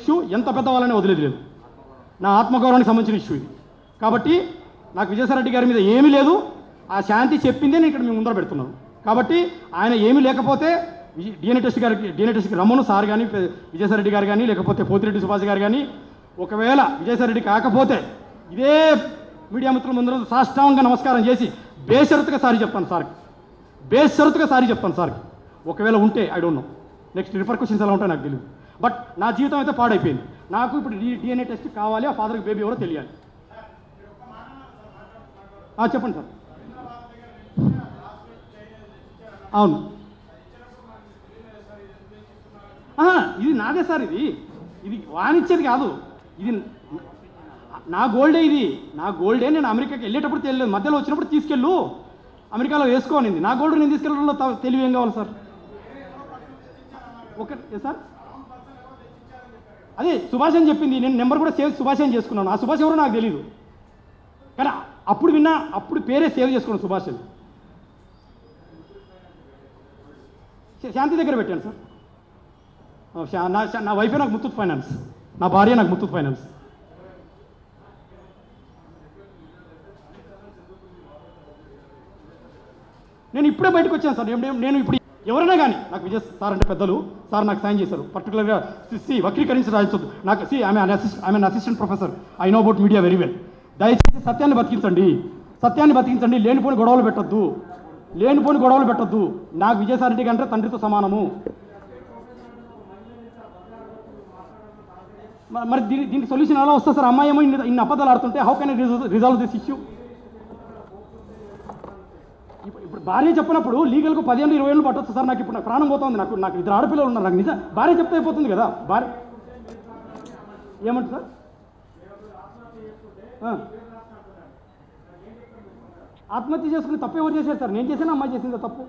Issue, ఎంత పెద్దవాళ్ళని వదిలేదు లేదు. నా ఆత్మగౌరవానికి సంబంధించిన ఇష్యూ ఇది. కాబట్టి నాకు విజయసాయిరెడ్డి గారి మీద ఏమీ లేదు. ఆ శాంతి చెప్పిందే నేను ఇక్కడ మీ ముందర పెడుతున్నాను. కాబట్టి ఆయన ఏమీ లేకపోతే డిఎన్ఏ టెస్ట్కి రమ్మను సార్ కానీ, విజయసాయిరెడ్డి గారు కానీ, లేకపోతే పోతిరెడ్డి సుభాష్ గారు కానీ. ఒకవేళ విజయసాయిరెడ్డి కాకపోతే ఇదే మీడియా మిత్రుల ముందర సాష్టాంగంగా నమస్కారం చేసి బేషరతుగా సారీ చెప్తాను సార్కి. బేషరతుగా సారీ చెప్తాను సార్కి. ఒకవేళ ఉంటే I don't know next repercussions ఎలా ఉంటాయో నాకు తెలియదు. బట్ నా జీవితం అయితే పాడైపోయింది. నాకు ఇప్పుడు డిఎన్ఏ టెస్ట్ కావాలి, ఆ ఫాదర్కి బేబీ ఎవరో తెలియాలి. చెప్పండి సార్. అవును, ఇది నాదే సార్. ఇది వాణిచ్చేది కాదు. ఇది నా గోల్డే. నా గోల్డే. నేను అమెరికాకి వెళ్ళేటప్పుడు తెలియలేదు, మధ్యలో వచ్చినప్పుడు తీసుకెళ్ళు అమెరికాలో వేసుకోనింది. నా గోల్డ్ నేను తీసుకెళ్ళడంలో తెలివి ఏం కావాలి సార్? సార్ అదే సుభాష్ అని చెప్పింది. నేను నెంబర్ కూడా సేవ్ సుభాష్ అని చేసుకున్నాను. ఆ సుభాష్ ఎవరో నాకు తెలీదు, కానీ అప్పుడు విన్నా, అప్పుడు పేరే సేవ్ చేసుకున్నాను సుభాష్ అని. శాంతి దగ్గర పెట్టాను సార్. నా వైఫే నాకు ముత్తూట్ ఫైనాన్స్, నా భార్య నాకు ముత్తూట్ ఫైనాన్స్. నేను ఇప్పుడే బయటకు వచ్చాను సార్. నేను ఇప్పుడు ఎవరైనా కానీ నాకు విజయ్ సార్ అంటే పెద్దలు సార్ నాకు సాయం చేశారు. పర్టికులర్గా వక్రీకరించి రాయించొద్దు నాకు. I'm assistant professor, I know about media very well. దయచేసి సత్యాన్ని బతికించండి. లేనిపోని గొడవలు పెట్టొద్దు. నాకు విజయసాయిరెడ్డి కంటే తండ్రితో సమానము. మరి దీనికి సొల్యూషన్ ఎలా వస్తుంది సార్? అమ్మాయి ఏమో ఇన్ని అబద్ధాలు ఆడుతుంటే how can I resolve this issue? ఇప్పుడు భార్య చెప్పినప్పుడు లీగల్గా 10 ఏళ్ళు 20 ఏళ్ళు పట్టొచ్చు సార్. నాకు ఇప్పుడు నాకు ప్రాణం పోతుంది. నాకు ఇద్దరు ఆడపిల్లలు ఉన్నారు. నాకు నిజం భార్య చెప్తే అయిపోతుంది కదా. భార్య ఏమంటారు సార్? ఆత్మహత్య చేసుకుని తప్పు ఎవరు చేశారు సార్? నేను చేశాను, అమ్మాయి చేసిందా తప్పు?